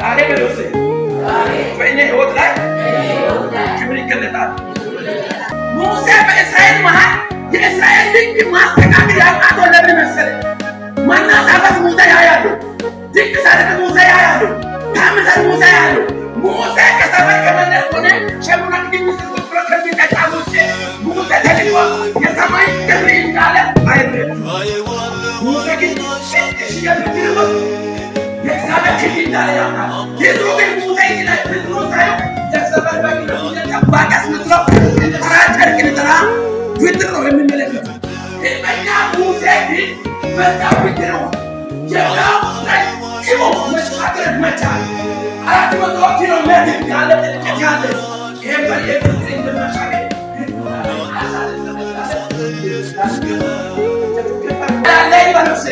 ዛሬ በሉስ በእኔ ህይወት ላይ ክብር ይገለጣል። ሙሴ በእስራኤል መሃል የእስራኤል ድንቅ ማስተካከል ያቃተው ለምን መሰለህ? ማናሳፈስ ሙሴ ያያሉ፣ ድንቅ ሰርቅ ሙሴ ያያሉ፣ ታምራት ሙሴ ያያሉ። ሙሴ ከሰፈር ከመንደር ሆነ ሸሙና ግድም ስቆጥሮ ከሚጠጣ ውጭ ሙሴ ተልኮ የሰማይ ጥሪ እንዳለ አይረዱ። ሙሴ ግን ሽሽ የምትለው የእግዚአብሔር ክልል እንዳለ ያምናል። የድሮ ግን ሙሴ ይላል ብትሮ ሳይሆን የሰፈር በግነው ጠባቂ አስመስለው ተራ ጨርቅ ተራ ፍጥር ነው የሚመለከተው። እኛ ሙሴ ግን በዛ ፍጥር ነው የጋው ላይ ይሞ መሻገር መቻል 400 ኪሎ ሜትር ያለ ጥልቀት ያለ ይሄ በየት እንደማሻገር ያለ ይበለስ